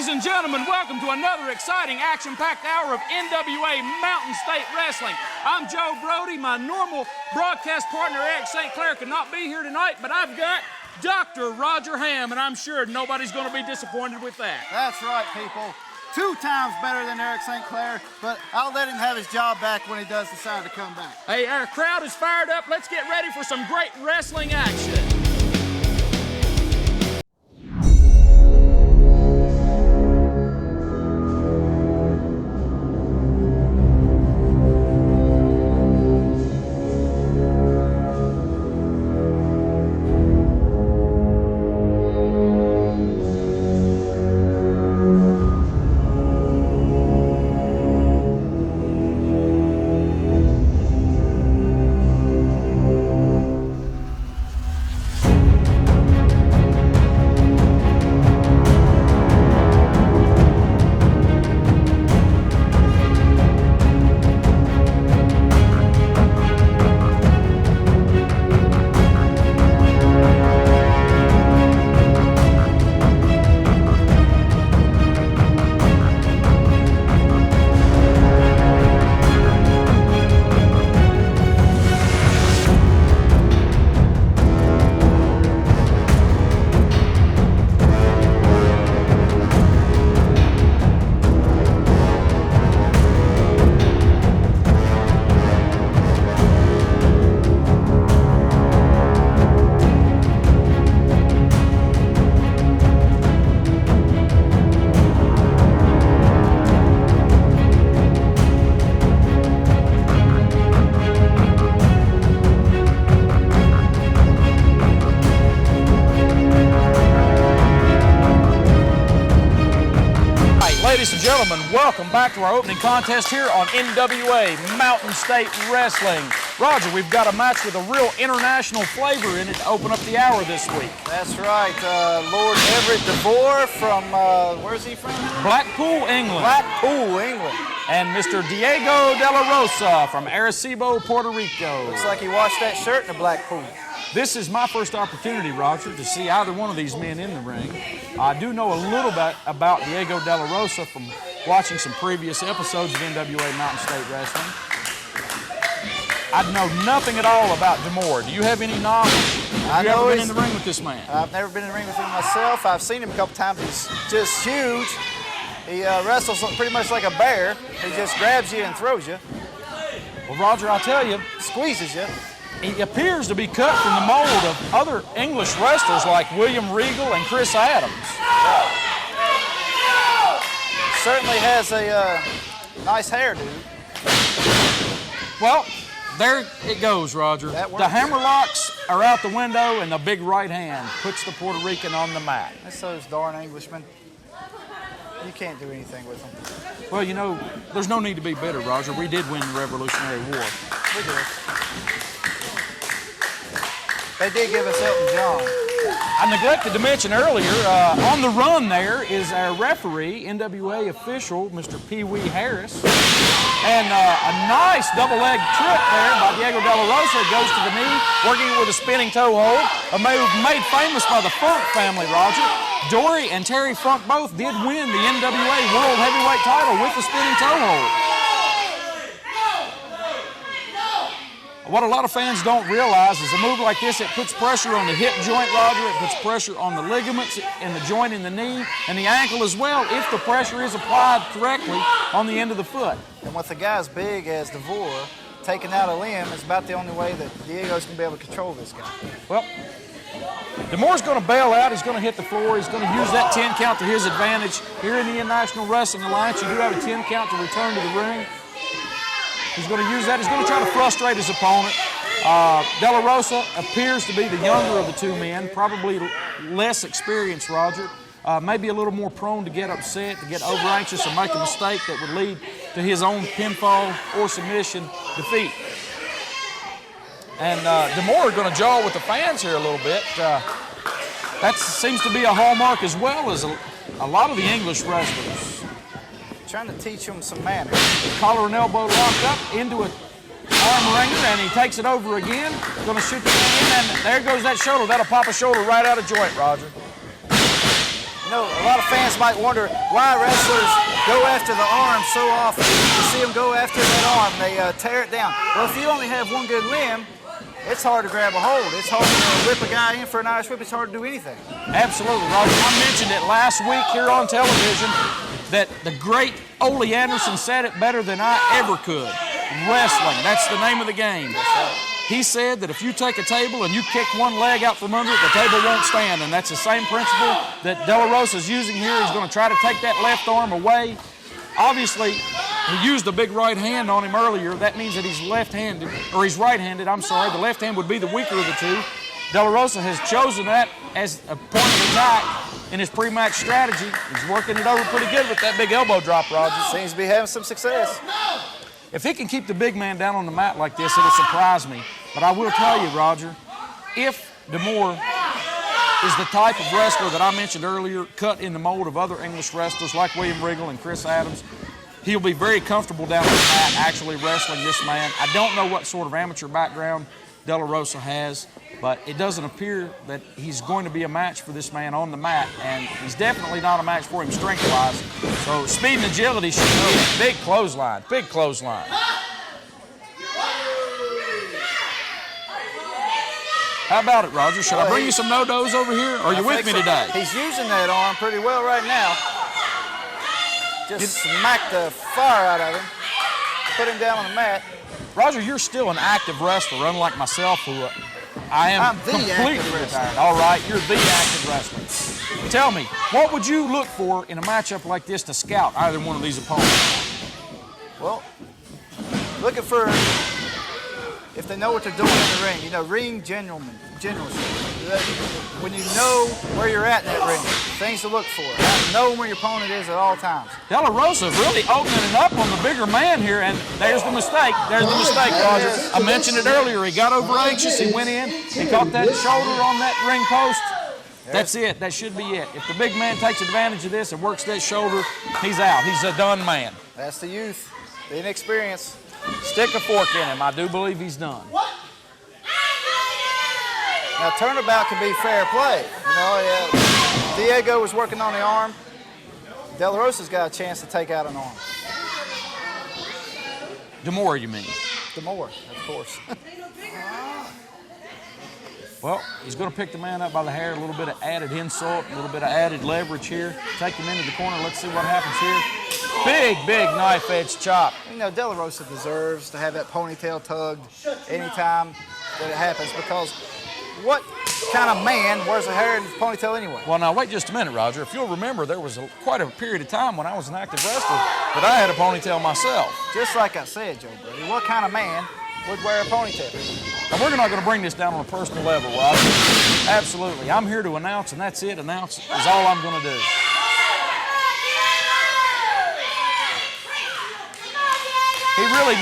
Ladies and gentlemen, welcome to another exciting, action-packed hour of NWA Mountain State Wrestling. I'm Joe Brody. My normal broadcast partner, Eric St. Clair, could not be here tonight, but I've got Dr. Roger Hamm, and I'm sure nobody's going to be disappointed with that. That's right, people. 2 times better than Eric St. Clair, but I'll let him have his job back when he does decide to come back. Hey, our crowd is fired up. Let's get ready for some great wrestling action. Ladies and gentlemen, welcome back to our opening contest here on NWA Mountain State Wrestling. Roger, we've got a match with a real international flavor in it to open up the hour this week. That's right. Lord Everett Devore from, where's he from? Blackpool, England. Blackpool, England. And Mr. Diego Delarosa from Arecibo, Puerto Rico. Looks like he washed that shirt in the Blackpool. This is my first opportunity, Roger, to see either one of these men in the ring. I do know a little bit about Diego Delarosa from watching some previous episodes of NWA Mountain State Wrestling. I know nothing at all about Devore. Do you have any knowledge? Have you ever been in the ring with this man? I've never been in the ring with him myself. I've seen him a couple times. He's just huge. He wrestles pretty much like a bear. He just grabs you and throws you. Well, Roger, I'll tell you, squeezes you. He appears to be cut from the mold of other English wrestlers like William Regal and Kris Adams. Certainly has a nice hairdo. Well, there it goes, Roger. The hammerlocks are out the window, and the big right hand puts the Puerto Rican on the mat. That's those darn Englishmen. You can't do anything with them. Well, you know, there's no need to be bitter, Roger. We did win the Revolutionary War. We did. They did give us Elton John. I neglected to mention earlier, on the run there is our referee, NWA official, Mr. Pee Wee Harris. And a nice double-leg trip there by Diego Delarosa. Goes to the knee, working it with a spinning toe hold. A move made famous by the Funk family, Roger. Dory and Terry Funk both did win the NWA World Heavyweight title with the spinning toe hold. What a lot of fans don't realize is a move like this, it puts pressure on the hip joint, Roger. It puts pressure on the ligaments in the joint in the knee and the ankle as well, if the pressure is applied correctly on the end of the foot. And with a guy as big as Devore, taking out a limb is about the only way that Diego's going to be able to control this guy. Well, Demore's going to bail out. He's going to hit the floor. He's going to use that 10 count to his advantage. Here in the International Wrestling Alliance, you do have a 10 count to return to the ring. He's going to use that. He's going to try to frustrate his opponent. Delarosa appears to be the younger of the two men, probably less experienced, Roger. Maybe a little more prone to get upset, to get over-anxious and make a mistake that would lead to his own pinfall or submission defeat. And Devore going to jaw with the fans here a little bit. That seems to be a hallmark as well as a lot of the English wrestlers. Trying to teach him some manners. Collar and elbow locked up into an arm wringer, and he takes it over again. Going to shoot the man in, and there goes that shoulder. That'll pop a shoulder right out of joint, Roger. You know, a lot of fans might wonder why wrestlers go after the arm so often. You see them go after that arm, they tear it down. Well, if you only have one good limb, it's hard to grab a hold. It's hard to whip a guy in for an Irish whip. It's hard to do anything. Absolutely, Roger. I mentioned it last week here on television that the great Ole Anderson said it better than I ever could. Wrestling, that's the name of the game. He said that if you take a table and you kick one leg out from under it, the table won't stand, and that's the same principle that Delarosa is using here. He's going to try to take that left arm away. Obviously, he used a big right hand on him earlier. That means that he's left-handed, or he's right-handed, I'm sorry. The left hand would be the weaker of the two. Delarosa has chosen that as a point of attack in his pre-match strategy. He's working it over pretty good with that big elbow drop, Roger. Seems to be having some success. If he can keep the big man down on the mat like this, it'll surprise me. But I will tell you, Roger, if Devore is the type of wrestler that I mentioned earlier, cut in the mold of other English wrestlers like William Regal and Chris Adams, he'll be very comfortable down on the mat actually wrestling this man. I don't know what sort of amateur background Delarosa has, but it doesn't appear that he's going to be a match for this man on the mat, and he's definitely not a match for him strength-wise. So speed and agility should go. Big clothesline, big clothesline. How about it, Roger? Should I bring you some no-dos over here, or are you with me today? He's using that arm pretty well right now. Just smack the fire out of him. Put him down on the mat. Roger, you're still an active wrestler, unlike myself, who I'm completely retired. All right, you're the active wrestler. Tell me, what would you look for in a matchup like this to scout either one of these opponents? Well, looking for if they know what they're doing in the ring. You know, ring generally. When you know where you're at in that ring, things to look for. Know where your opponent is at all times. Delarosa really opening it up on the bigger man here, and there's the mistake. There's the mistake, Roger. I mentioned it earlier. He got over anxious. He went in. He caught that shoulder on that ring post. That's it. That should be it. If the big man takes advantage of this and works that shoulder, he's out. He's a done man. That's the youth, the inexperience. Stick a fork in him. I do believe he's done. Now, turnabout can be fair play. You know, Diego was working on the arm. Delarosa's got a chance to take out an arm. Devore, you mean? Devore, of course. Well, he's going to pick the man up by the hair, a little bit of added insult, a little bit of added leverage here. Take him into the corner. Let's see what happens here. Big knife-edge chop. You know, Delarosa deserves to have that ponytail tugged anytime that it happens, because what kind of man wears a hair in his ponytail anyway? Well, now, wait just a minute, Roger. If you'll remember, there was quite a period of time when I was an active wrestler that I had a ponytail myself. Just like I said, Joe Brody, what kind of man would wear a ponytail? And we're not going to bring this down on a personal level, Roger. Absolutely. I'm here to announce, and that's it. Announce is all I'm going to do.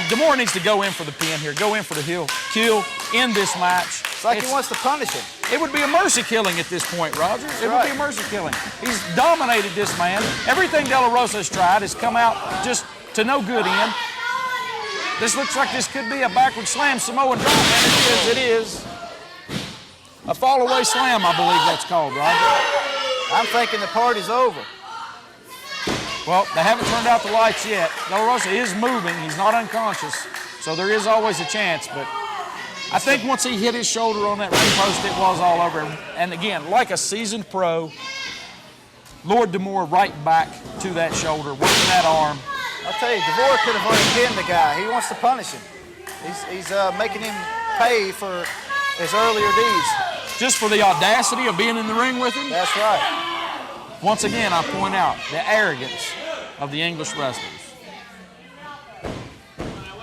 Devore needs to go in for the pin here, go in for the kill in this match. It's like he wants to punish him. It would be a mercy killing at this point, Roger. It would be a mercy killing. He's dominated this man. Everything Delarosa has tried has come out just to no good end. This looks like this could be a backward slam Samoan drop, and it is. A fall away slam, I believe that's called, Roger. I'm thinking the party's over. Well, they haven't turned out the lights yet. Delarosa is moving. He's not unconscious, so there is always a chance. But I think once he hit his shoulder on that ring post, it was all over. And again, like a seasoned pro, Lord Devore right back to that shoulder, working that arm. I'll tell you, Devore could have already pinned the guy. He wants to punish him. He's making him pay for his earlier deeds. Just for the audacity of being in the ring with him? That's right. Once again, I point out the arrogance of the English wrestlers.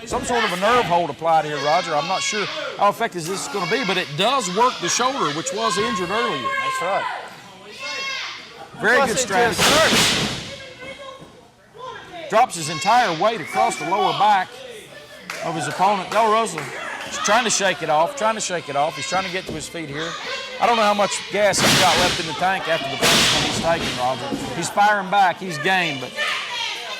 Some sort of a nerve hold applied here, Roger. I'm not sure how effective this is going to be, but it does work the shoulder, which was injured earlier. That's right. Very good strategy. Drops his entire weight across the lower back of his opponent. Delarosa is trying to shake it off, He's trying to get to his feet here. I don't know how much gas he's got left in the tank after the punishment he's taken, Roger. He's firing back, he's game, but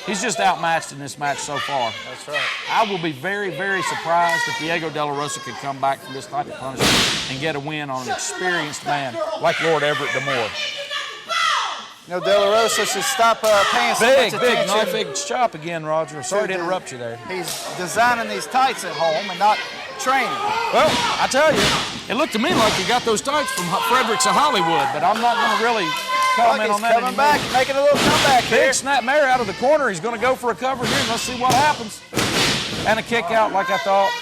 he's just outmatched in this match so far. That's right. I will be very, very surprised if Diego Delarosa could come back from this type of punishment and get a win on an experienced man like Lord Everett Devore. You know, Delarosa should stop paying so much attention. Big knife-edge chop again, Roger. Sorry to interrupt you there. He's designing these tights at home and not training. Well, I tell you, it looked to me like he got those tights from Fredericks of Hollywood, but I'm not going to really comment on that anymore. He's coming back, making a little comeback here. Big snap mare out of the corner. He's going to go for a cover here, and let's see what happens. And a kick out like I thought.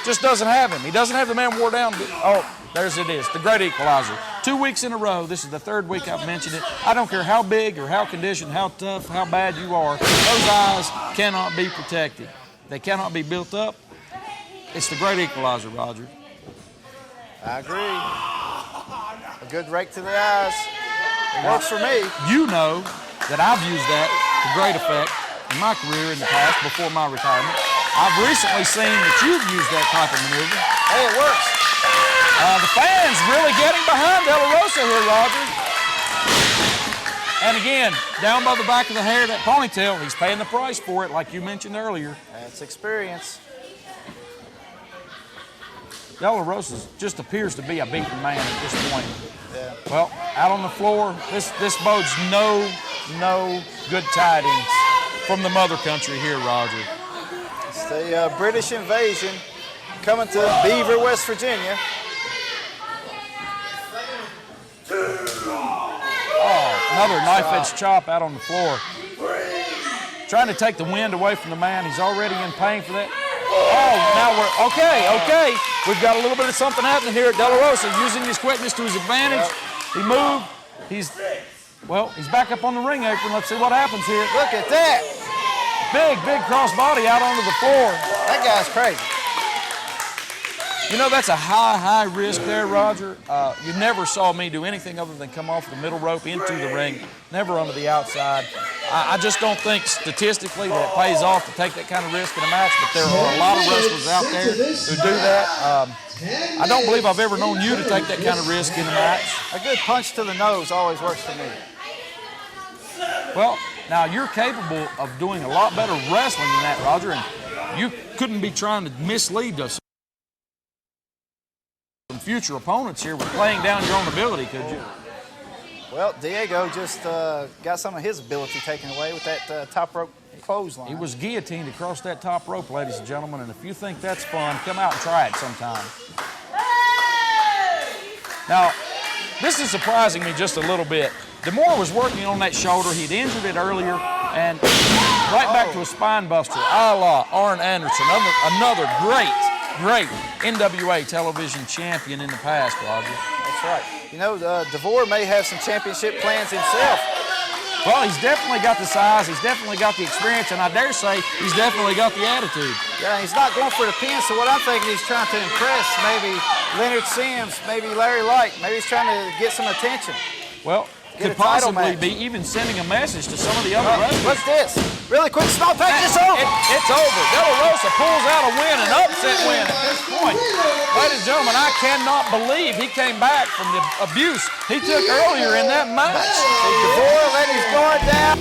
Just doesn't have him. He doesn't have the man wore down. Oh, there's it is, the great equalizer. 2 weeks in a row. This is the third week I've mentioned it. I don't care how big or how conditioned, how tough, how bad you are. Those eyes cannot be protected. They cannot be built up. It's the great equalizer, Roger. I agree. A good rake to the eyes. It works for me. You know that I've used that to great effect in my career in the past before my retirement. I've recently seen that you've used that type of maneuver. Hey, it works. The fans really getting behind Delarosa here, Roger. And again, down by the back of the hair, that ponytail, he's paying the price for it, like you mentioned earlier. That's experience. Delarosa just appears to be a beaten man at this point. Yeah. Well, out on the floor, this bodes no good tidings from the mother country here, Roger. It's the British invasion coming to Beaver, West Virginia. Oh, another knife-edge chop out on the floor. Trying to take the wind away from the man. He's already in pain for that. Oh, now we're, okay. We've got a little bit of something happening here at Delarosa, using his quickness to his advantage. He moved. He's back up on the ring apron. Let's see what happens here. Look at that. Big crossbody out onto the floor. That guy's crazy. You know, that's a high risk there, Roger. You never saw me do anything other than come off the middle rope into the ring, never onto the outside. I just don't think statistically that it pays off to take that kind of risk in a match, but there are a lot of wrestlers out there who do that. I don't believe I've ever known you to take that kind of risk in a match. A good punch to the nose always works for me. Well, now you're capable of doing a lot better wrestling than that, Roger, and you couldn't be trying to mislead us. Some future opponents here with playing down your own ability, could you? Well, Diego just got some of his ability taken away with that top rope clothesline. He was guillotined across that top rope, ladies and gentlemen, and if you think that's fun, come out and try it sometime. Now, this is surprising me just a little bit. Devore was working on that shoulder. He'd injured it earlier, and right back to a spine buster, a la Arn Anderson, another great NWA television champion in the past, Roger. That's right. You know, Devore may have some championship plans himself. Well, he's definitely got the size, he's definitely got the experience, and I dare say he's definitely got the attitude. Yeah, he's not going for the pin, so what I'm thinking he's trying to impress maybe Leonard Sims, maybe Larry Light. Maybe he's trying to get some attention. Well, could possibly be even sending a message to some of the other wrestlers. What's this? Really quick small package, it's over. It's over. Delarosa pulls out a win, an upset win at this point. Ladies and gentlemen, I cannot believe he came back from the abuse he took earlier in that match. Devore let his guard down.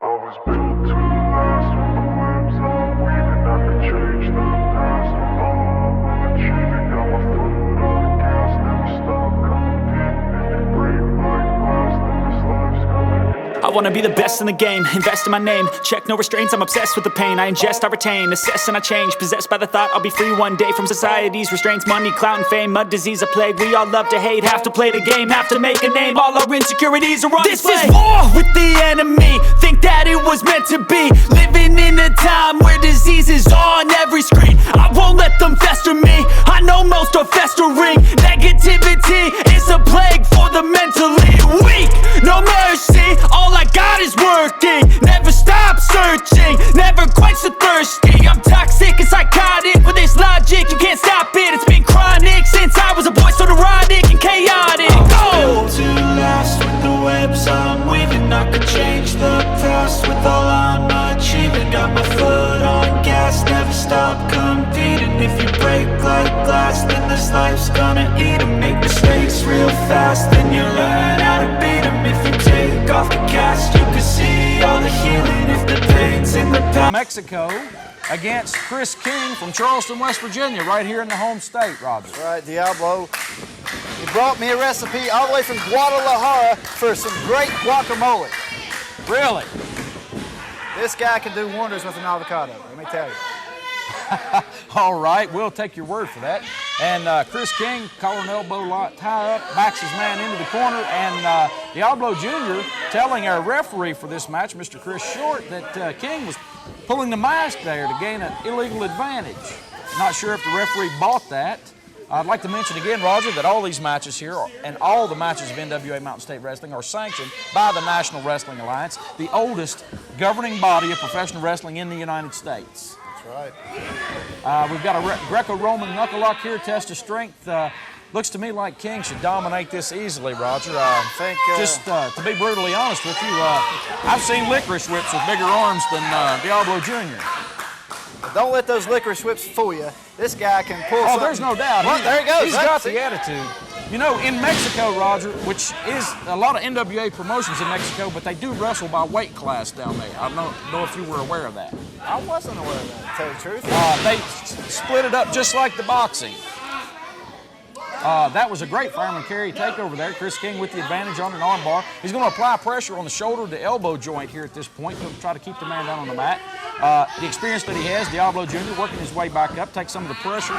I was built to last with the webs I'm weaving. I could change the past with all I'm achieving. Got my foot on the gas, never stop competing. If you break like glass, then this life's gonna end. I wanna be the best in the game, invest in my name. Check no restraints, I'm obsessed with the pain. I ingest, I retain, assess and I change. Possessed by the thought I'll be free one day from society's restraints. Money, clout and fame, mud, disease, a plague. We all love to hate, have to play the game, have to make a name. All our insecurities are on display. This is war with the enemy, think that it was meant to be. Living in a time where disease is on every screen. I won't let them fester me, I know most are festering. Negativity is a plague for the mentally weak. No mercy, all I got is working. Never stop searching, never quench the thirsty. I'm toxic and psychotic with this logic, you can't stop it. It's been chronic since I was a boy, so neurotic and chaotic. Go! To last with the webs I'm weaving. I could change the past with all I'm achieving. Got my foot on gas, never stop competing. If you break like glass, then this life's gonna eat 'em. Make mistakes real fast, then you learn how to beat 'em. If you take off the cast, you can see all the healing. If the pain's in the past. Mexico against Kris King from Charleston, West Virginia, right here in the home state, Roger. Right, Diablo. He brought me a recipe all the way from Guadalajara for some great guacamole. Really? This guy can do wonders with an avocado, let me tell you. All right, we'll take your word for that. And Kris King, collar and elbow lock, tie up, backs his man into the corner, and Diablo Jr. telling our referee for this match, Mr. Chris Short, that King was pulling the mask there to gain an illegal advantage. Not sure if the referee bought that. I'd like to mention again, Roger, that all these matches here and all the matches of NWA Mountain State Wrestling are sanctioned by the National Wrestling Alliance, the oldest governing body of professional wrestling in the United States. Right. We've got a Greco-Roman knuckle lock here, test of strength. Looks to me like King should dominate this easily, Roger. I think, just to be brutally honest with you, I've seen licorice whips with bigger arms than Diablo Jr. Don't let those licorice whips fool you. This guy can pull something. There's no doubt. Well, there he goes. He's got the attitude. You know, in Mexico, Roger, which is a lot of NWA promotions in Mexico, but they do wrestle by weight class down there. I don't know if you were aware of that. I wasn't aware of that, to tell you the truth. They split it up just like the boxing. That was a great fireman carry takeover there. Kris King with the advantage on an armbar. He's going to apply pressure on the shoulder to elbow joint here at this point to try to keep the man down on the mat. The experience that he has, Diablo Jr. working his way back up, takes some of the pressure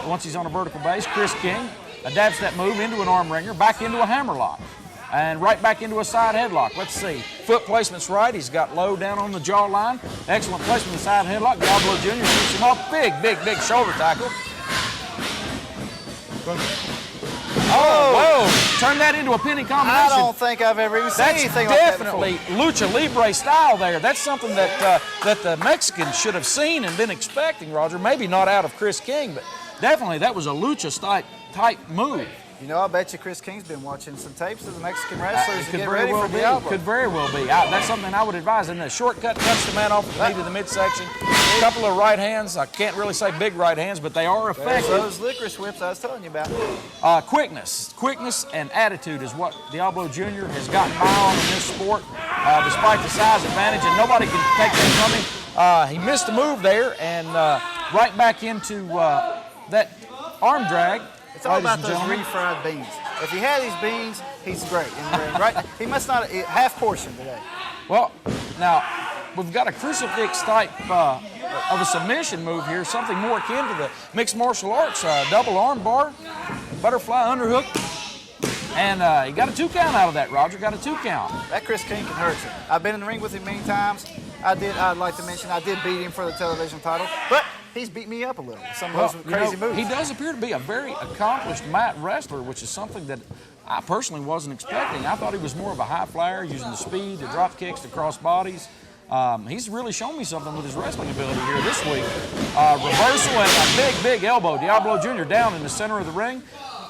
once he's on a vertical base. Kris King adapts that move into an arm wringer, back into a hammerlock, and right back into a side headlock. Let's see. Foot placement's right. He's got low down on the jawline. Excellent placement of the side headlock. Diablo Jr. keeps him off. Big shoulder tackle. Oh, whoa. Turn that into a pinning combination. I don't think I've ever even seen anything like that before. That's definitely lucha libre style there. That's something that the Mexicans should have seen and been expecting, Roger. Maybe not out of Kris King, but definitely that was a lucha type move. You know, I bet you Kris King's been watching some tapes of the Mexican wrestlers to get ready for Diablo. Could very well be. That's something I would advise. And the shortcut cuts the man off the knee to the midsection. A couple of right hands. I can't really say big right hands, but they are effective. There's those licorice whips I was telling you about. Quickness and attitude is what Diablo Jr. has gotten by on in this sport, despite the size advantage, and nobody can take that from him. He missed a move there, and right back into that arm drag. It's all about those refried beans. If he had these beans, he's great. Right? He must not half portion today. Well, now we've got a crucifix type of a submission move here, something more akin to the mixed martial arts, double arm bar, butterfly underhook, and he got a 2 count out of that. Roger got a 2 count. That Kris King can hurt you. I've been in the ring with him many times. I'd like to mention I did beat him for the television title, but he's beat me up a little with some of those crazy moves. He does appear to be a very accomplished mat wrestler, which is something that I personally wasn't expecting. I thought he was more of a high flyer, using the speed, the drop kicks, the cross bodies. He's really shown me something with his wrestling ability here this week. Reversal and a big elbow. Diablo Jr. down in the center of the ring.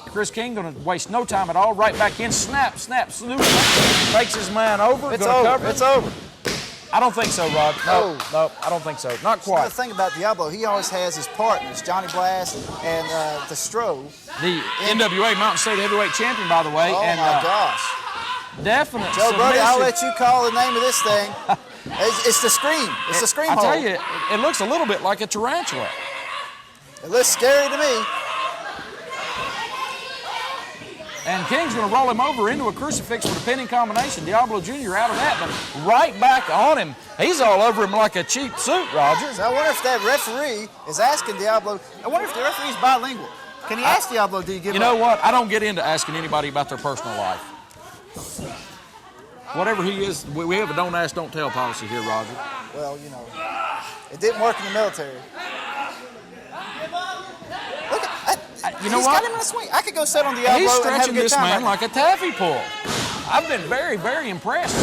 Kris King going to waste no time at all. Right back in. Snap, snoop. Takes his man over. It's over. It's over. I don't think so, Rod. No, I don't think so. Not quite. The thing about Diablo, he always has his partners, Johnny Blast and the Stro. The NWA Mountain State Heavyweight Champion, by the way. Oh, and, my gosh. Definite Joe submission. Brody, I'll let you call the name of this thing. It's the Scream. It's the Scream hole. I tell you, it looks a little bit like a tarantula. It looks scary to me. And King's going to roll him over into a crucifix with a pinning combination. Diablo Jr. out of that, but right back on him. He's all over him like a cheap suit, Roger. So I wonder if that referee is asking Diablo. I wonder if the referee's bilingual. Can he ask Diablo, do you give up? You know what? I don't get into asking anybody about their personal life. Whatever he is, we have a don't ask, don't tell policy here, Roger. Well, you know, it didn't work in the military. Look at you know he's what? got him in a swing. I could go sit on Diablo He's and have a stretching good this time man right like a taffy pull. I've been very, very impressed.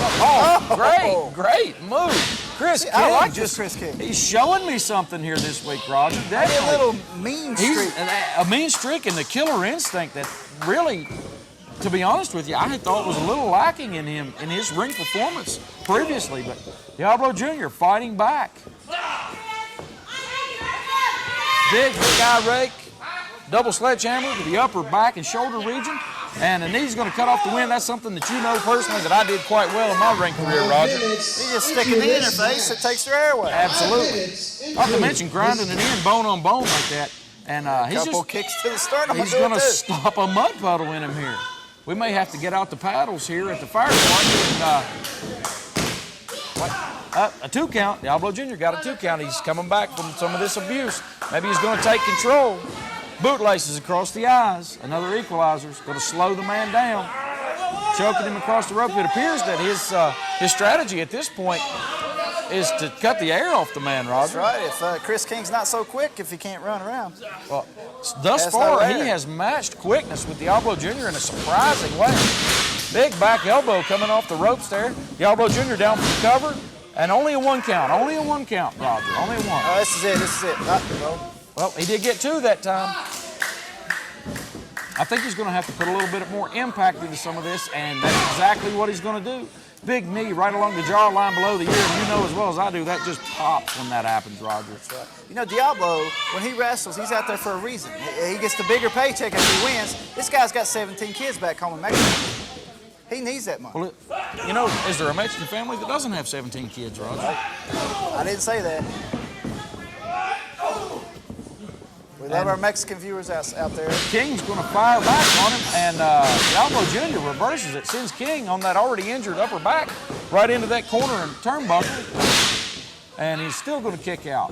Great move. Kris King. I like this Kris King. He's showing me something here this week, Roger. Definitely. A little mean streak. A mean streak and the killer instinct that really, to be honest with you, I thought was a little lacking in him in his ring performance previously. But Diablo Jr. fighting back. Big eye rake. Double sledgehammer to the upper back and shoulder region. And the knee's going to cut off the wind. That's something that you know personally that I did quite well in my ring career, Roger. You just stick a knee in their face, it takes their air away. Absolutely. Not to mention grinding it in bone on bone like that. And a couple kicks to the sternum. He's going to stop a mud puddle in him here. We may have to get out the paddles here at the fire department. A 2 count. Diablo Jr. got a 2 count. He's coming back from some of this abuse. Maybe he's going to take control. Bootlaces across the eyes. Another equalizer. Going to slow the man down. Choking him across the rope. It appears that his strategy at this point is to cut the air off the man, Roger. That's right. If Kris King's not so quick, if he can't run around. Well, thus far, he has matched quickness with Diablo Jr. in a surprising way. Big back elbow coming off the ropes there. Diablo Jr. down for the cover, and only a 1 count. Only a 1 count, Roger. Only one. Oh, this is it. This is it. Well, he did get 2 that time. I think he's going to have to put a little bit more impact into some of this, and that's exactly what he's going to do. Big knee right along the jaw line below the ear, and you know as well as I do, that just pops when that happens, Roger. That's right. You know, Diablo, when he wrestles, he's out there for a reason. He gets the bigger paycheck if he wins. This guy's got 17 kids back home in Mexico. He needs that money. Well, you know, is there a Mexican family that doesn't have 17 kids, Roger? I didn't say that. We love our Mexican viewers out there. King's going to fire back on him, and Diablo Jr. reverses it, sends King on that already injured upper back right into that corner and turnbuckle, and he's still going to kick out.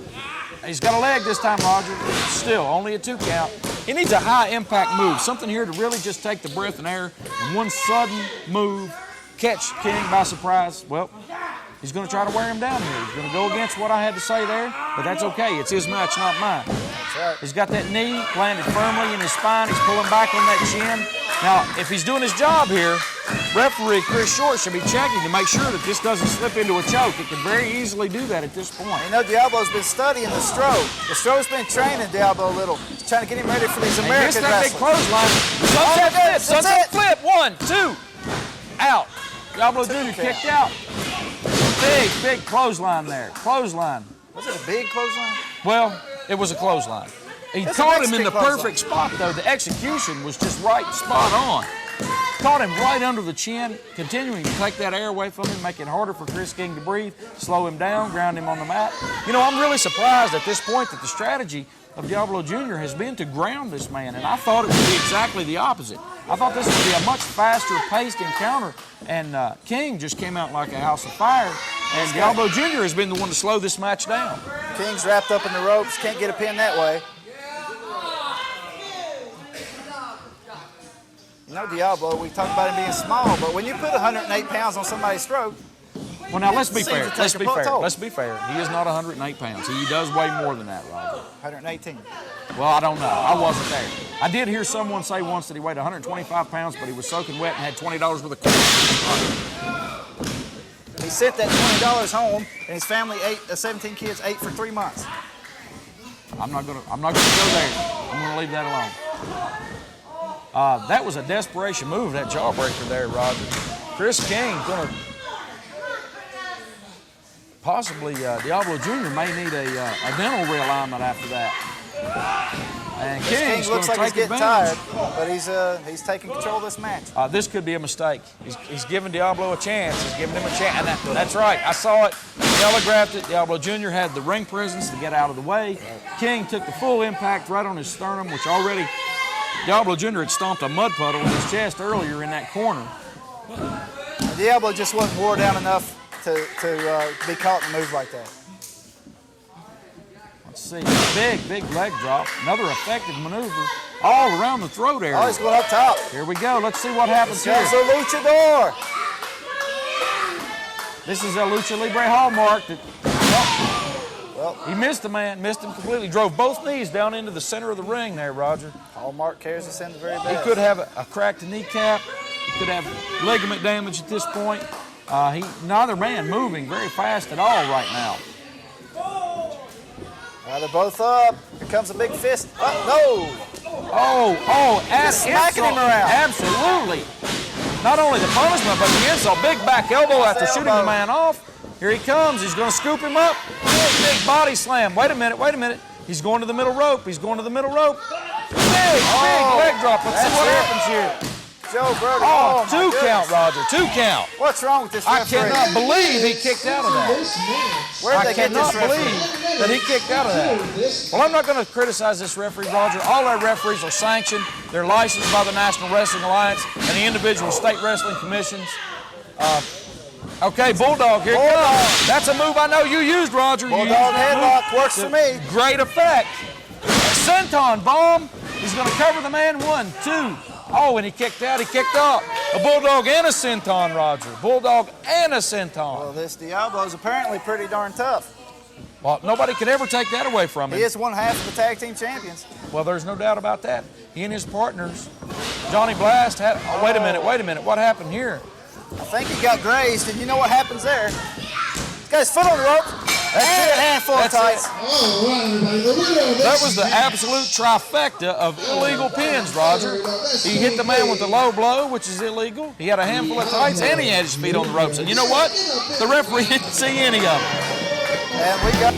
He's got a leg this time, Roger. Still, only a 2 count. He needs a high-impact move, something here to really just take the breath and air, and one sudden move, catch King by surprise. Well, he's going to try to wear him down here. He's going to go against what I had to say there, but that's okay. It's his match, not mine. Right. He's got that knee planted firmly in his spine. He's pulling back on that chin. Now, if he's doing his job here, referee Chris Short should be checking to make sure that this doesn't slip into a choke. It can very easily do that at this point. You know, Diablo's been studying the stroke. The stroke's been training Diablo a little. He's trying to get him ready for these American wrestlers. He missed that big clothesline. Sunset flip. 1, 2, out. Diablo Jr. kicked out. Big clothesline there. Clothesline. Was it a big clothesline? Well, it was a clothesline. He caught him in the perfect spot, though. The execution was just right, spot on. Caught him right under the chin, continuing to take that air away from him, make it harder for Kris King to breathe, slow him down, ground him on the mat. You know, I'm really surprised at this point that the strategy of Diablo Jr. has been to ground this man, and I thought it would be exactly the opposite. I thought this would be a much faster-paced encounter, and King just came out like a house of fire, and Diablo Jr. has been the one to slow this match down. King's wrapped up in the ropes, can't get a pin that way. You know, Diablo, we talk about him being small, but when you put 108 pounds on somebody's throat, well, now let's be fair. Let's be fair. He is not 108 pounds. He does weigh more than that, Roger. 118. Well, I don't know. I wasn't there. I did hear someone say once that he weighed 125 pounds, but he was soaking wet and had $20 worth of coins. He sent that $20 home, and his family ate. 17 kids ate for 3 months. I'm not gonna go there. I'm gonna leave that alone. That was a desperation move, that jawbreaker there, Roger. Kris King gonna possibly Diablo Jr. may need a dental realignment after that. And King looks like he's getting tired, but he's taking control of this match. This could be a mistake. He's giving Diablo a chance. He's giving him a chance. And that's right. I saw it. Telegraphed it. Diablo Jr. had the ring presence to get out of the way. King took the full impact right on his sternum, which already Diablo Jr. had stomped a mud puddle in his chest earlier in that corner. Diablo just wasn't wore down enough to be caught in a move like that. Let's see, big leg drop. Another effective maneuver all around the throat area. Oh, he's going up top. Here we go. Let's see what happens here. Here's a luchador. This is a Lucha Libre hallmark. Well, he missed the man, missed him completely. Drove both knees down into the center of the ring there, Roger. Hallmark carries us in the very best. He could have a cracked kneecap. He could have ligament damage at this point. Neither man moving very fast at all right now. They're both up. Here comes a big fist. No! Smacking him around. Absolutely. Not only the punishment, but the insult. Big back elbow after shooting the man off. Here he comes. He's going to scoop him up. Big body slam. Wait a minute. He's going to the middle rope. Big leg drop. Let's see what happens here. Joe Brody. Oh, my two goodness. count, Roger. 2 count. What's wrong with this I referee? cannot believe he kicked out of that. Where did I they get cannot this referee? believe that he kicked out of that. Well, I'm not going to criticize this referee, Roger. All our referees are sanctioned. They're licensed by the National Wrestling Alliance and the individual state wrestling commissions. Okay, Bulldog, here it comes. That's a move I know you used, Roger. You used Bulldog that headlock move works to for me. great effect. Senton bomb. He's going to cover the man. 1, 2. Oh, and he kicked out. He kicked out. A Bulldog and a Senton, Roger. Bulldog and a Senton. Well, this Diablo is apparently pretty darn tough. Well, nobody could ever take that away from him. He is one half of the tag team champions. Well, there's no doubt about that. He and his partners, Johnny Blast had. Oh, wait a minute. What happened here? I think he got grazed, and you know what happens there. This guy's foot on the rope. That's and it. a handful of That's tights. That was the absolute trifecta of illegal pins, Roger. He hit the man with the low blow, which is illegal. He had a handful of tights, and he had his feet on the ropes. And you know what? The referee didn't see any of it. And we got...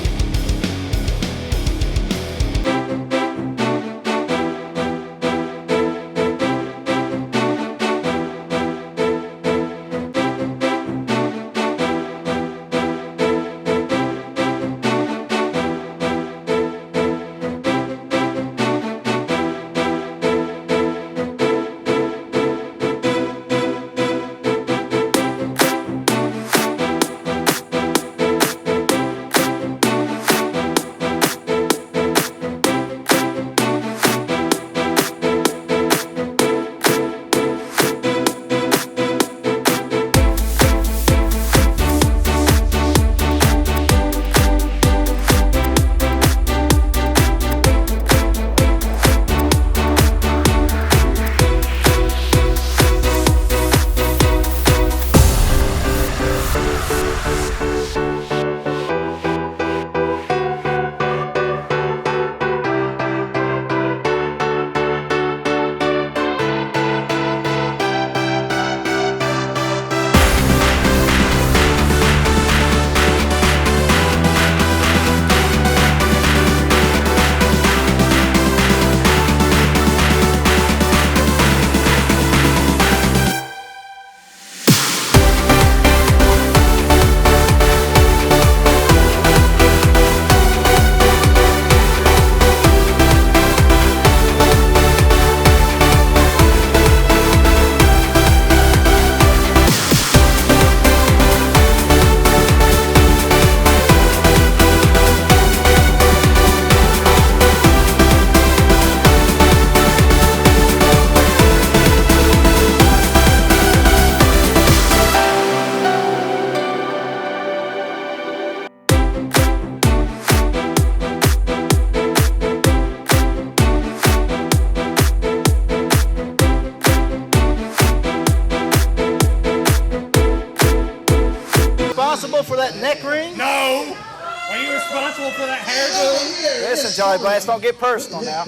For that neck ring? No! Are you responsible for that hairdo? Listen, Johnny Blast, don't get personal now.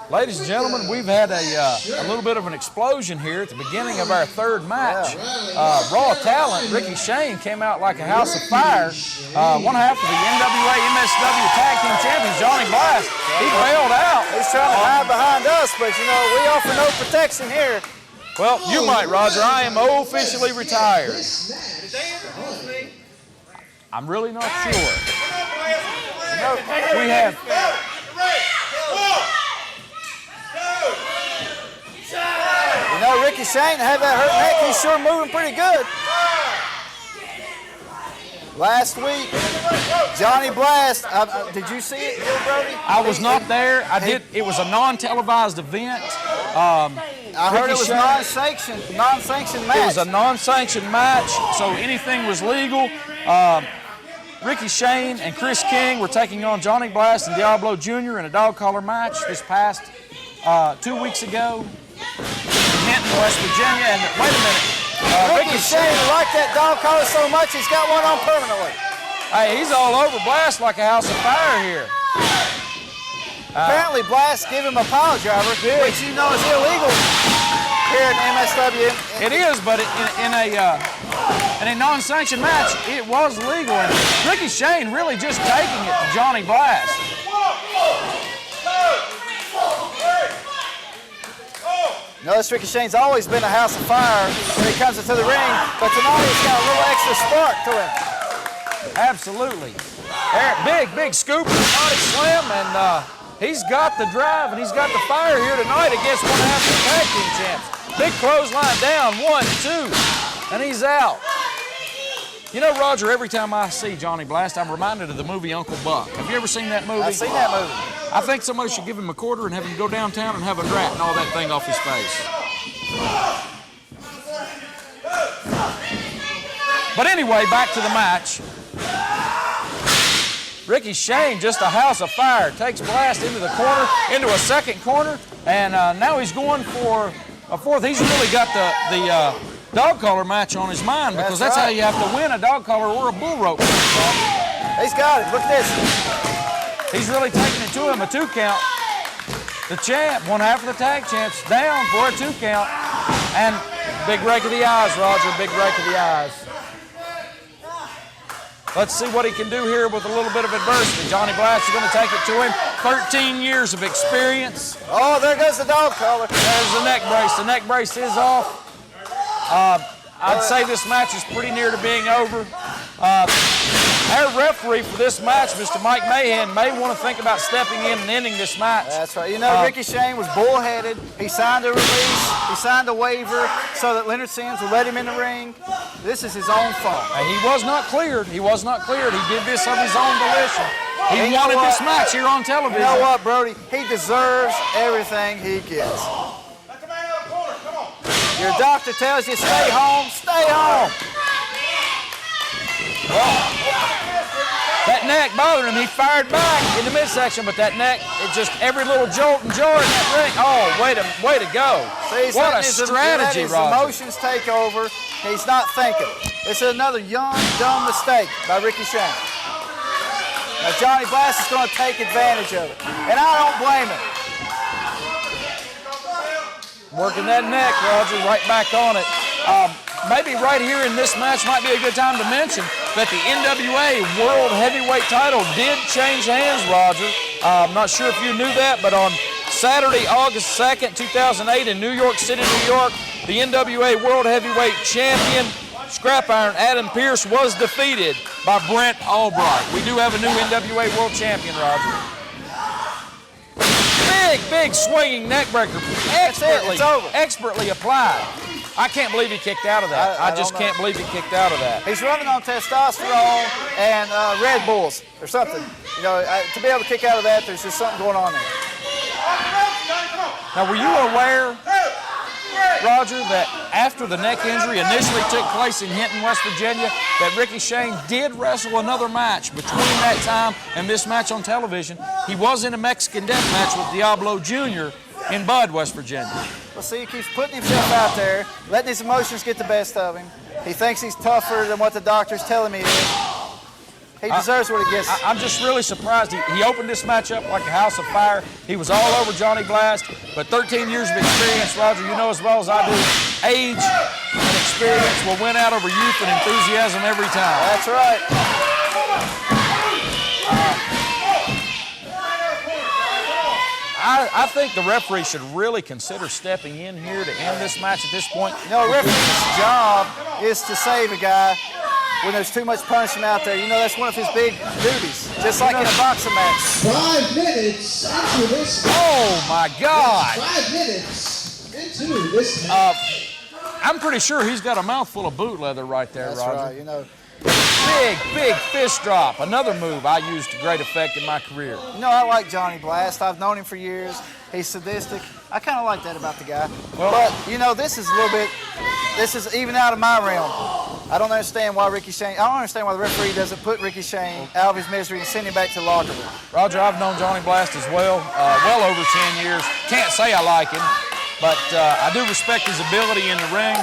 Ladies and gentlemen, we've had a little bit of an explosion here at the beginning of our third match. Raw talent, Ricky Shane, came out like a house of fire. One half of the NWA MSW Tag Team Champions, Johnny Blast, he bailed out. He's trying to hide behind us, but you know, we offer no protection here. Well, you might, Roger. I am officially retired. I'm really not sure. You know, We have. You know, Ricky Shane, to have that hurt neck, he's sure moving pretty good. Last week, Johnny Blast, did you see it, Brody? I was not there. I did. It was a non-televised event. I heard it was non-sanctioned match. It was a non-sanctioned match, so anything was legal. Ricky Shane and Kris King were taking on Johnny Blast and Diablo Jr. in a dog collar match this past 2 weeks ago in Hinton, West Virginia. And wait a minute. Ricky Shane liked that dog collar so much, he's got one on permanently. Hey, he's all over Blast like a house of fire here. Apparently, Blast gave him a pile driver, which you know is illegal here in MSW. It is, but in a non-sanctioned match, it was legal. And Ricky Shane really just taking it to Johnny Blast. Notice Ricky Shane's always been a house of fire when he comes into the ring, but tonight he's got a little extra spark to him. Absolutely. Big scooper, body slam, and he's got the drive and he's got the fire here tonight against one half of the tag team champs. Big clothesline down, 1, 2, and he's out. You know, Roger, every time I see Johnny Blast, I'm reminded of the movie Uncle Buck. Have you ever seen that movie? I've seen that movie. I think somebody should give him a quarter and have him go downtown and have a rat and all that thing off his face. But anyway, back to the match. Ricky Shane, just a house of fire, takes Blast into the corner, into a second corner, and now he's going for a fourth. He's really got the dog collar match on his mind, because that's how you have to win a dog collar or a bull rope match. He's got it. Look at this. He's really taking it to him, a 2 count. The champ, one half of the tag champs, down for a 2 count. And big rake of the eyes, Roger, big rake of the eyes. Let's see what he can do here with a little bit of adversity. Johnny Blast is going to take it to him. 13 years of experience. Oh, there goes the dog collar. There's the neck brace. The neck brace is off. I'd say this match is pretty near to being over. Our referee for this match, Mr. Mike Mahan, may want to think about stepping in and ending this match. That's right. You know, Ricky Shane was bullheaded. He signed a release. He signed a waiver so that Leonard Sims would let him in the ring. This is his own fault. And he was not cleared. He was not cleared. He did this of his own volition. He wanted this match here on television. You know what, Brody? He deserves everything he gets. Your doctor tells you stay home, stay home. Well, that neck bothered him. He fired back in the midsection, but that neck, it just every little jolt and jar in that ring. Oh, way to go. See, what a strategy, Roger. His emotions take over. He's not thinking. This is another young, dumb mistake by Ricky Shane. Now, Johnny Blast is going to take advantage of it, and I don't blame him. Working that neck, Roger, right back on it. Maybe right here in this match might be a good time to mention that the NWA World Heavyweight title did change hands, Roger. I'm not sure if you knew that, but on Saturday, August 2nd, 2008 in New York City, New York, the NWA World Heavyweight Champion, Scrap Iron Adam Pearce, was defeated by Brent Albright. We do have a new NWA World Champion, Roger. Big swinging neck breaker, expertly applied. I can't believe he kicked out of that. I just can't believe he kicked out of that. He's running on testosterone and Red Bulls or something. You know, to be able to kick out of that, there's just something going on there. Now, were you aware, Roger, that after the neck injury initially took place in Hinton, West Virginia, that Ricky Shane did wrestle another match between that time and this match on television? He was in a Mexican death match with Diablo Jr. in Bud, West Virginia. Well, see, he keeps putting himself out there, letting his emotions get the best of him. He thinks he's tougher than what the doctor's telling me he is. He deserves what he gets. I'm just really surprised. He opened this match up like a house of fire. He was all over Johnny Blast, but 13 years of experience, Roger, you know as well as I do, age and experience will win out over youth and enthusiasm every time. That's right. I think the referee should really consider stepping in here to end this match at this point. You know, a referee's job is to save a guy when there's too much punishment out there. You know, that's one of his big duties, just like in a boxing match. 5 minutes into this match. Oh, my God. 5 minutes into this match. I'm pretty sure he's got a mouthful of boot leather right there, That's Roger. right, you know. Big fist drop. Another move I used to great effect in my career. You know, I like Johnny Blast. I've known him for years. He's sadistic. I kind of like that about the guy. Well, but, you know, this is even out of my realm. I don't understand why I don't understand why the referee doesn't put Ricky Shane out of his misery and send him back to the locker room. Roger, I've known Johnny Blast as well over 10 years. Can't say I like him, but I do respect his ability in the ring.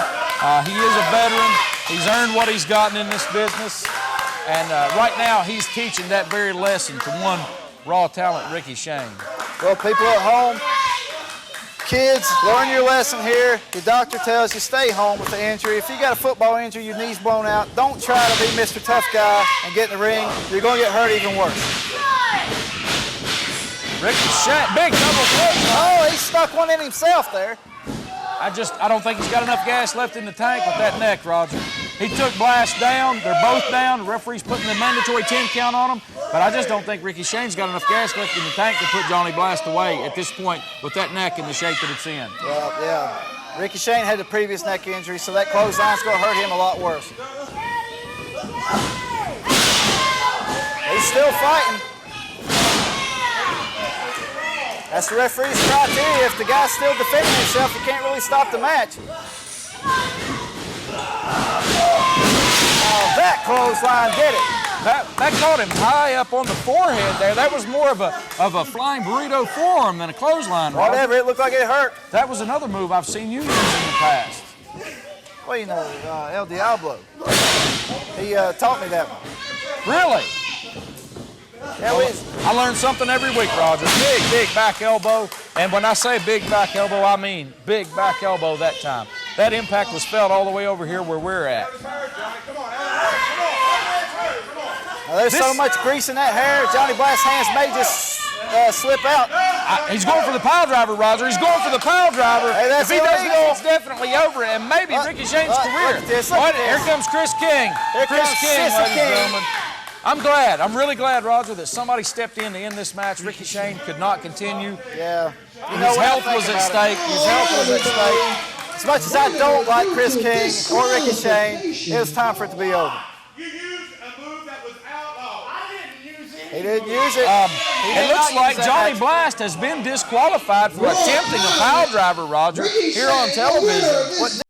He is a veteran. He's earned what he's gotten in this business. And right now, he's teaching that very lesson to one raw talent, Ricky Shane. Well, people at home, kids, learn your lesson here. Your doctor tells you stay home with the injury. If you got a football injury, your knee's blown out, don't try to be Mr. Tough Guy and get in the ring. You're going to get hurt even worse. Ricky Shane, big double clutch. Oh, he stuck one in himself there. I don't think he's got enough gas left in the tank with that neck, Roger. He took Blast down. They're both down. The referee's putting the mandatory 10 count on them. But I just don't think Ricky Shane's got enough gas left in the tank to put Johnny Blast away at this point with that neck in the shape that it's in. Well, yeah. Ricky Shane had the previous neck injury, so that clothesline's going to hurt him a lot worse. He's still fighting. That's the referee's criteria. If the guy's still defending himself, you can't really stop the match. Oh, that clothesline did it. That caught him high up on the forehead there. That was more of a flying burrito forearm than a clothesline. Whatever, it looked like it hurt. That was another move I've seen you use in the past. Well, you know, El Diablo. He taught me that one. Really? Yeah, I learn something every week, Roger. Big back elbow. And when I say big back elbow, I mean big back elbow that time. That impact was felt all the way over here where we're at. Now, there's so much grease in that hair, Johnny Blast's hands may just slip out. He's going for the pile driver, Roger. He's going for the pile driver. Hey, if he does this, it's definitely over, and maybe Ricky Shane's career. Look at this. Here comes Kris King. Here Kris comes King, Sissy ladies and King. gentlemen. I'm really glad, Roger, that somebody stepped in to end this match. Ricky Shane could not continue. Yeah. His health was at stake. His health was at stake. As much as I don't like Kris King or Ricky Shane, it was time for it to be over. You used a move that was outlawed. I didn't use it. He didn't use it. It looks like Johnny Blast has been disqualified for attempting a pile driver, Roger, here on television.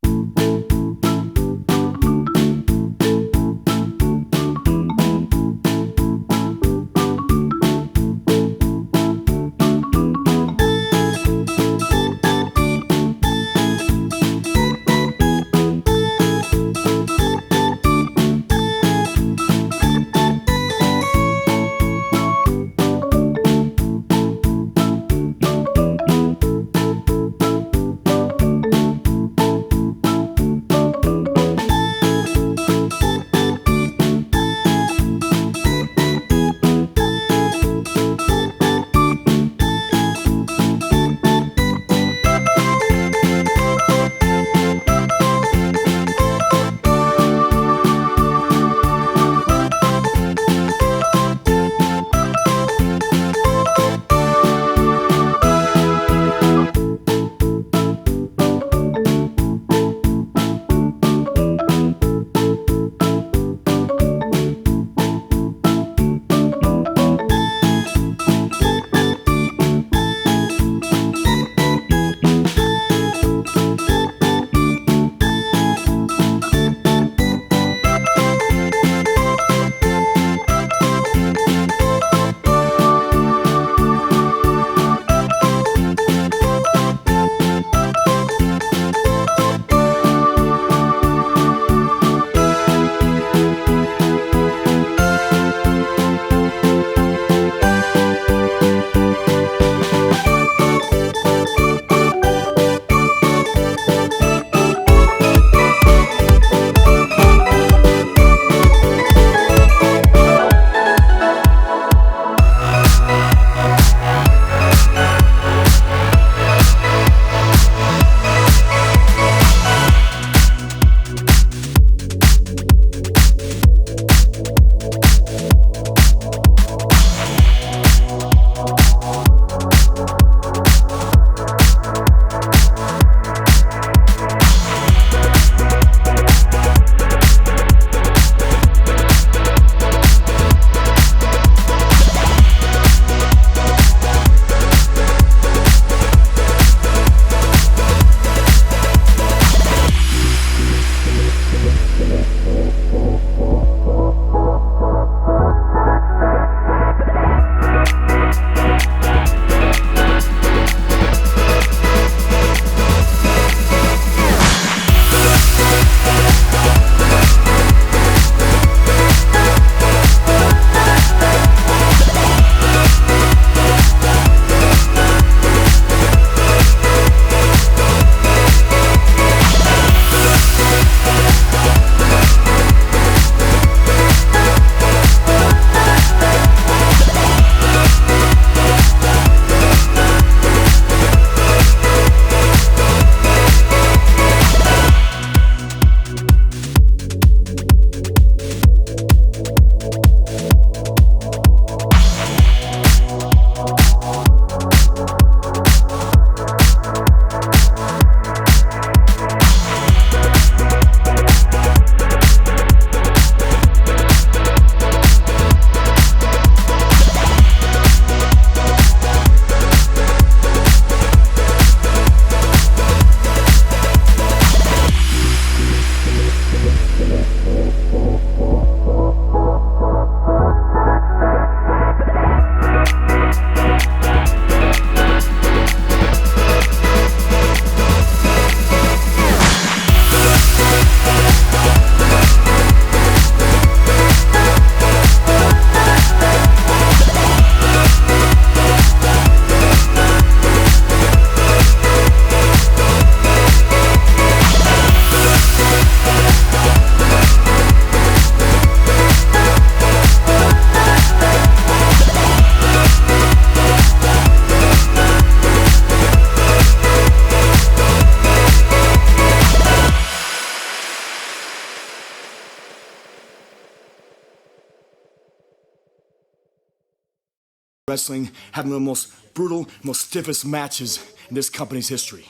Wrestling having the most brutal, most stiffest matches in this company's history.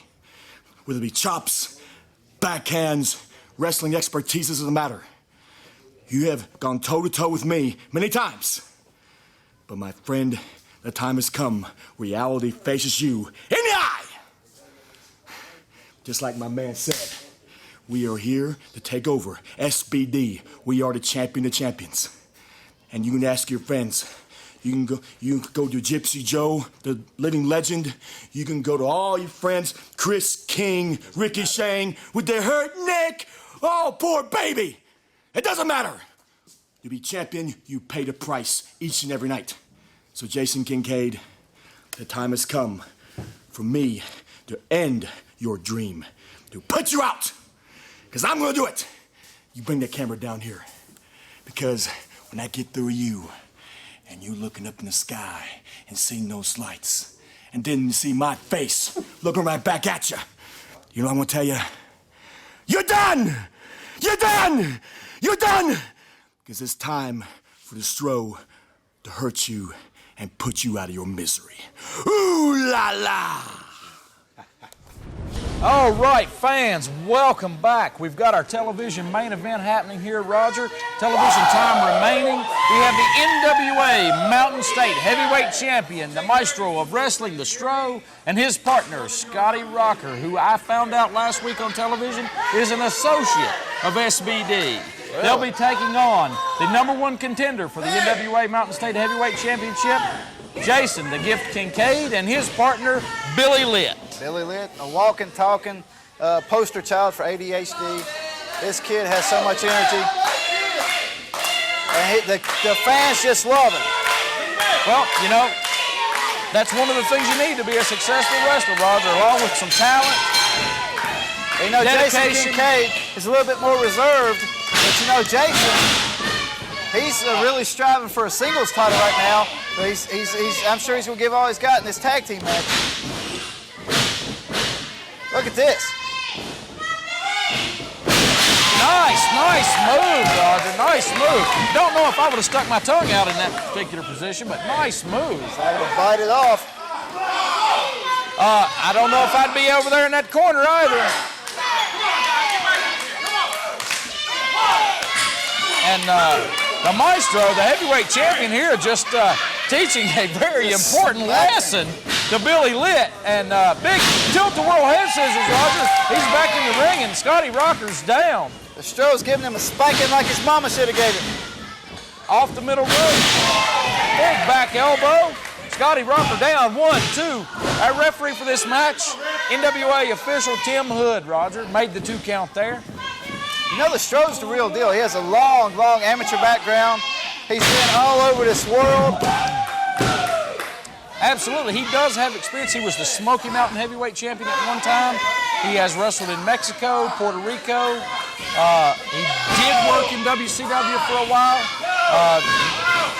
Whether it be chops, backhands, wrestling expertise doesn't matter. You have gone toe-to-toe with me many times. But my friend, the time has come. Reality faces you in the eye. Just like my man said, we are here to take over SBD. We are the champion of champions. And you can ask your friends. You can go to Gypsy Joe, the living legend. You can go to all your friends, Kris, King, Ricky Shane, with their hurt neck. Oh, poor baby. It doesn't matter. To be champion, you pay the price each and every night. So Jason Kincaid, the time has come for me to end your dream, to put you out. Because I'm gonna do it. You bring that camera down here. Because when I get through you, and you looking up in the sky and seeing those lights, and then you see my face looking right back at you, you know what I'm gonna tell you? You're done! You're done! You're done! Because it's time for the Stro to hurt you and put you out of your misery. Ooh la la! All right, fans, welcome back. We've got our television main event happening here, Roger. Television time remaining. We have the NWA Mountain State Heavyweight Champion, the Maestro of Wrestling, the Stro, and his partner, Scotty Rocker, who I found out last week on television is an associate of SBD. They'll be taking on the #1 contender for the NWA Mountain State Heavyweight Championship, Jason the Gift Kincaid, and his partner, Billy Litt. Billy Litt, a walking, talking poster child for ADHD. This kid has so much energy. And the fans just love him. Well, you know, that's one of the things you need to be a successful wrestler, Roger, along with some talent. You know, dedication. Jason Kincaid is a little bit more reserved, but you know, Jason, he's really striving for a singles title right now. But I'm sure he's going to give all he's got in this tag team match. Look at this. Nice move, Roger. Nice move. Don't know if I would have stuck my tongue out in that particular position, but nice move. I would have bite it off. I don't know if I'd be over there in that corner either. And the Maestro, the heavyweight champion here, just teaching a very important lesson to Billy Litt. And big tilt-the-world head scissors, Roger. He's back in the ring, and Scotty Rocker's down. The Stro's giving him a spanking like his mama should have gave him. Off the middle rope. Big back elbow. Scotty Rocker down, 1, 2. Our referee for this match, NWA official Tim Hood, Roger, made the 2 count there. You know, the Stro's the real deal. He has a long amateur background. He's been all over this world. Absolutely, he does have experience. He was the Smoky Mountain Heavyweight Champion at one time. He has wrestled in Mexico, Puerto Rico. He did work in WCW for a while.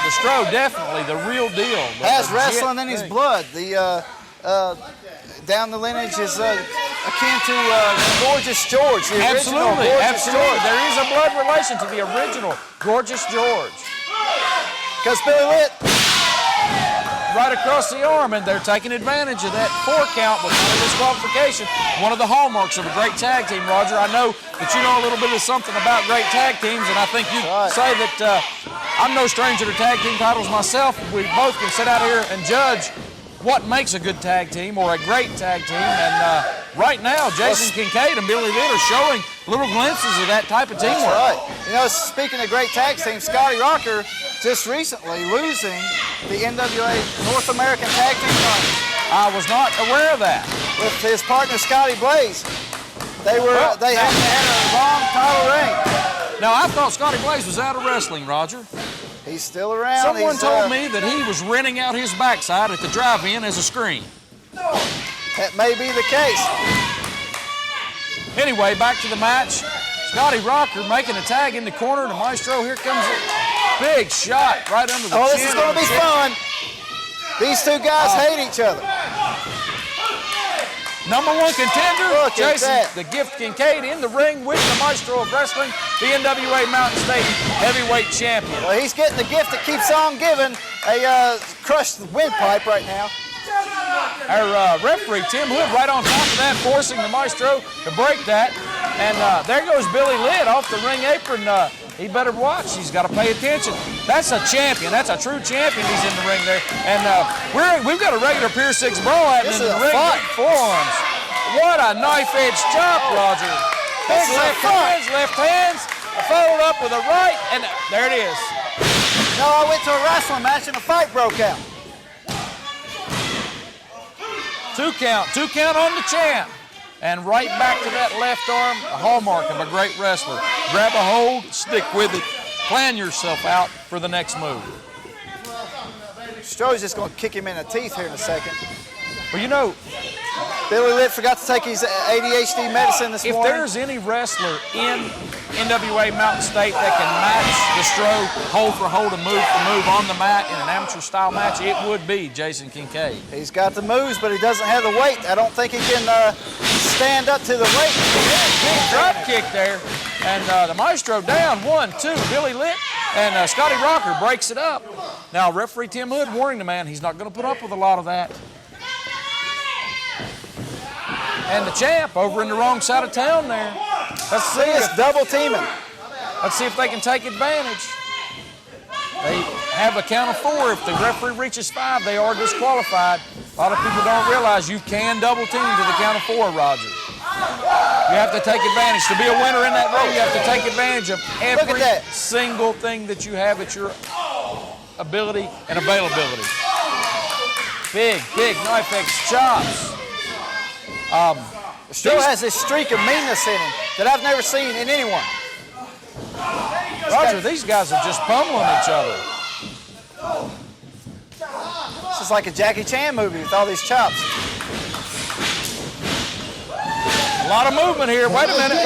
The Stro, definitely the real deal. Has wrestling in his blood. The down the lineage is akin to Gorgeous George, the original Gorgeous George. There is a blood relation to the original Gorgeous George. Because Billy Litt, right across the arm, and they're taking advantage of that 4 count with a disqualification. One of the hallmarks of a great tag team, Roger. I know that you know a little bit of something about great tag teams, and I think you say that I'm no stranger to tag team titles myself. We both can sit out here and judge what makes a good tag team or a great tag team. And right now, Jason Kincaid and Billy Litt are showing little glimpses of that type of teamwork. That's right. You know, speaking of great tag teams, Scotty Rocker just recently losing the NWA North American Tag Team Tournament. I was not aware of that. With his partner Scotty Blaze. They had a long title reign. Now, I thought Scotty Blaze was out of wrestling, Roger. He's still around. Someone told me that he was renting out his backside at the drive-in as a screen. That may be the case. Anyway, back to the match. Scotty Rocker making a tag in the corner. The Maestro, here comes a big shot right under the chin. Oh, this is going to be fun. These two guys hate each other. #1 contender, Look Jason at that. the Gift Kincaid in the ring with the Maestro of Wrestling, the NWA Mountain State Heavyweight Champion. Well, he's getting the gift that keeps on giving, a crushed windpipe right now. Our referee, Tim Hood, right on top of that, forcing the Maestro to break that. And there goes Billy Litt off the ring apron. He better watch. He's got to pay attention. That's a champion. That's a true champion. He's in the ring there. And we've got a regular Pier 6 brawl happening in the ring. Forearms. What a knife-edge chop, Roger. Big left hands, followed up with a right, and there it is. No, I went to a wrestling match and a fight broke out. 2 count on the champ. And right back to that left arm, a hallmark of a great wrestler. Grab a hold, stick with it, plan yourself out for the next move. Stroh's just going to kick him in the teeth here in a second. Well, you know, Billy Litt forgot to take his ADHD medicine this morning. If there's any wrestler in NWA Mountain State that can match the Stroh hold for hold and move for move on the mat in an amateur-style match, it would be Jason Kincaid. He's got the moves, but he doesn't have the weight. I don't think he can stand up to the weight. Big drop kick there. And the Maestro down, 1, 2. Billy Litt and Scotty Rocker breaks it up. Now, referee Tim Hood warning the man he's not going to put up with a lot of that. And the champ over in the wrong side of town there. Let's see, it's double teaming. Let's see if they can take advantage. They have a count of 4. If the referee reaches 5, they are disqualified. A lot of people don't realize you can double team to the count of 4, Roger. You have to take advantage. To be a winner in that ring, you have to take advantage of every single thing that you have at your ability and availability. Big knife-edge chops. Stroh has this streak of meanness in him that I've never seen in anyone. Roger, these guys are just pummeling each other. This is like a Jackie Chan movie with all these chops. A lot of movement here. Wait a minute.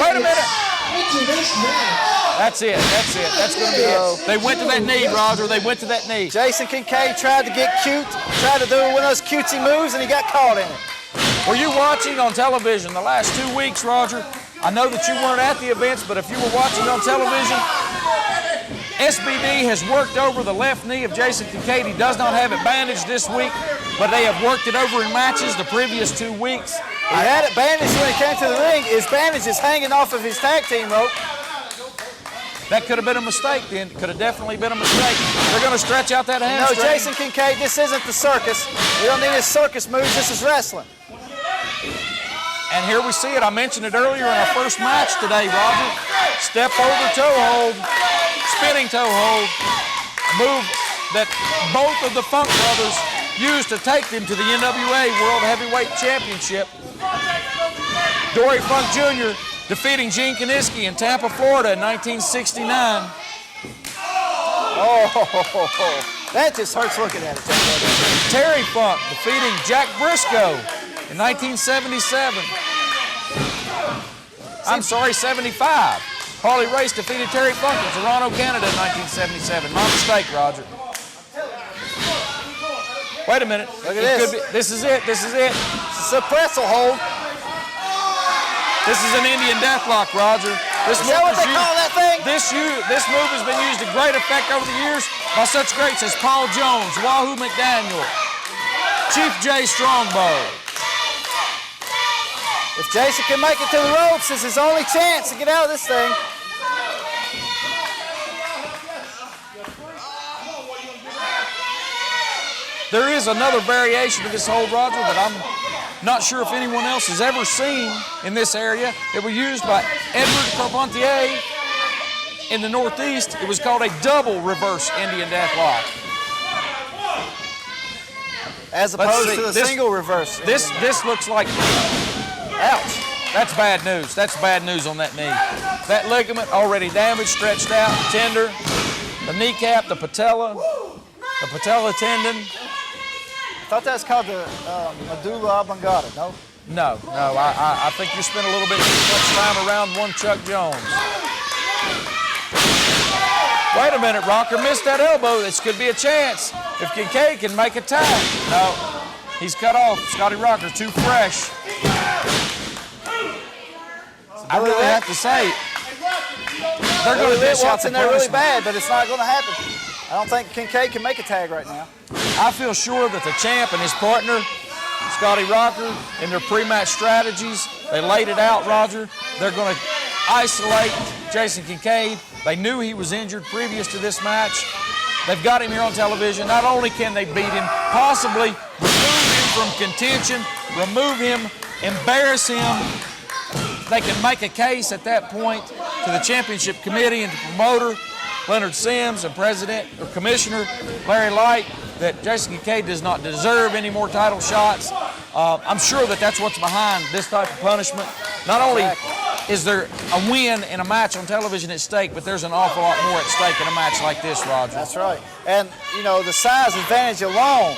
That's it. That's going to be it. They went to that knee, Roger. They went to that knee. Jason Kincaid tried to get cute, tried to do one of those cutesy moves, and he got caught in it. Were you watching on television the last 2 weeks, Roger? I know that you weren't at the events, but if you were watching on television, SBD has worked over the left knee of Jason Kincaid. He does not have it bandaged this week, but they have worked it over in matches the previous 2 weeks. He had it bandaged when he came to the ring. His bandage is hanging off of his tag team rope. That could have been a mistake then. Could have definitely been a mistake. They're going to stretch out that hamstring. No, Jason Kincaid, this isn't the circus. We don't need his circus moves. This is wrestling. And here we see it. I mentioned it earlier in our first match today, Roger. Step over toe hold, spinning toe hold, a move that both of the Funk brothers used to take them to the NWA World Heavyweight Championship. Dory Funk Jr. defeating Gene Kiniski in Tampa, Florida in 1969. Oh, that just hurts looking at it. Terry Funk defeating Jack Briscoe in 1977. I'm sorry, 75. Harley Race defeated Terry Funk in Toronto, Canada in 1977. My mistake, Roger. Wait a minute. Look at this. This is it. This is a pretzel hold. This is an Indian deathlock, Roger. Is that what they call that thing? This move has been used to great effect over the years by such greats as Paul Jones, Wahoo McDaniel, Chief J. Strongbow. If Jason can make it to the ropes, it's his only chance to get out of this thing. There is another variation of this hold, Roger, that I'm not sure if anyone else has ever seen in this area. It was used by Edward Carpentier in the Northeast. It was called a double reverse Indian deathlock. As opposed to the single reverse. This looks like, ouch. That's bad news. That's bad news on that knee. That ligament already damaged, stretched out, tender. The kneecap, the patella tendon. I thought that was called the medulla oblongata, no? No. I think you spent a little bit too much time around one Chuck Jones. Wait a minute, Rocker missed that elbow. This could be a chance. If Kincaid can make a tag. No, he's cut off. Scotty Rocker, too fresh. I really have to say, They're going to dish out wants the in there really punishment. bad, but it's not going to happen. I don't think Kincaid can make a tag right now. I feel sure that the champ and his partner, Scotty Rocker, in their pre-match strategies, they laid it out, Roger. They're going to isolate Jason Kincaid. They knew he was injured previous to this match. They've got him here on television. Not only can they beat him, possibly remove him from contention, remove him, embarrass him. They can make a case at that point to the championship committee and to promoter Leonard Sims and President or Commissioner Larry Light that Jason Kincaid does not deserve any more title shots. I'm sure that that's what's behind this type of punishment. Not only is there a win in a match on television at stake, but there's an awful lot more at stake in a match like this, Roger. That's right. And, you know, the size advantage alone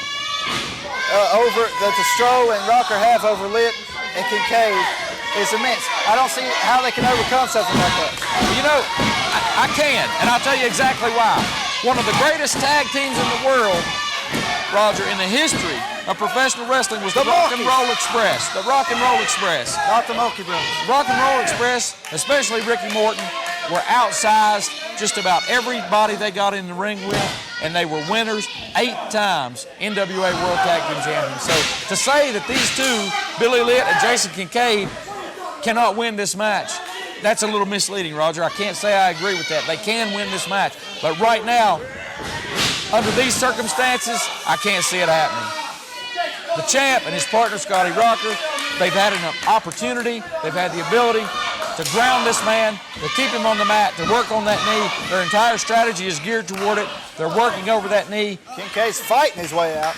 over that the Stroh and Rocker have over Litt and Kincaid is immense. I don't see how they can overcome something like that. You know, I can, and I'll tell you exactly why. One of the greatest tag teams in the world, Roger, in the history of professional wrestling was the Rock and Roll Express. The Rock and Roll Express. Not the Mulkey Brothers. Rock and Roll Express, especially Ricky Morton, were outsized just about everybody they got in the ring with, and they were winners 8 times NWA World Tag Team Champions. So to say that these two, Billy Litt and Jason Kincaid, cannot win this match, that's a little misleading, Roger. I can't say I agree with that. They can win this match, but right now, under these circumstances, I can't see it happening. The champ and his partner, Scotty Rocker, they've had an opportunity, they've had the ability to ground this man, to keep him on the mat, to work on that knee. Their entire strategy is geared toward it. They're working over that knee. Kincaid's fighting his way out.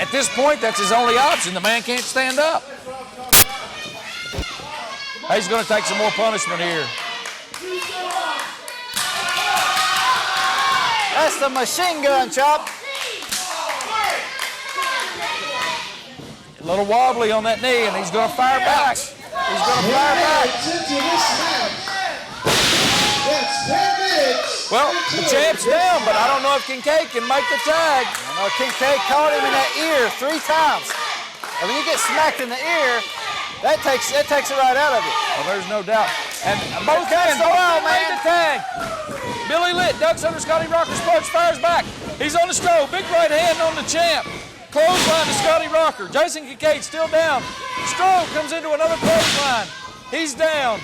At this point, that's his only option. The man can't stand up. He's going to take some more punishment here. That's the machine gun chop. A little wobbly on that knee, and he's going to fire back. He's going to fire back. Well, the champ's down, but I don't know if Kincaid can make the tag. Kincaid caught him in that ear 3 times. And when you get smacked in the ear, that takes it right out of you. Well, there's no doubt. And both men made the tag. Billy Litt ducks under Scotty Rocker's punch, fires back. He's on the Stroh. Big right hand on the champ. Clothesline to Scotty Rocker. Jason Kincaid still down. Stroh comes into another clothesline. He's down.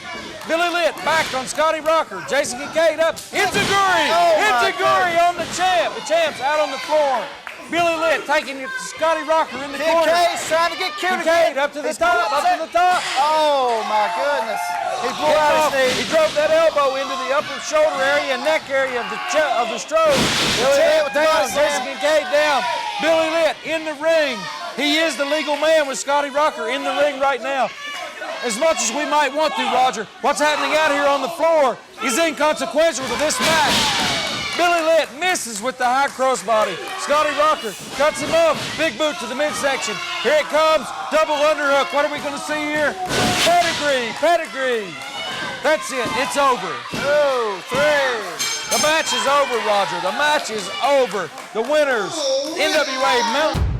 Billy Litt back on Scotty Rocker. Jason Kincaid up. Enziguri! Enziguri on the champ. The champ's out on the floor. Billy Litt taking it to Scotty Rocker in the corner. Kincaid's trying to get Kincaid up to the top, up to the top. Oh, my goodness. He blew out his knee. He drove that elbow into the upper shoulder area and neck area of the Stroh. Billy Litt with the down, body Jason slam. Kincaid down. Billy Litt in the ring. He is the legal man with Scotty Rocker in the ring right now. As much as we might want to, Roger, what's happening out here on the floor is inconsequential to this match. Billy Litt misses with the high crossbody. Scotty Rocker cuts him off. Big boot to the midsection. Here it comes. Double underhook. What are we going to see here? Pedigree. Pedigree. That's it. It's over. 2, 3. The match is over, Roger. The match is over. The winners, NWA Mountain.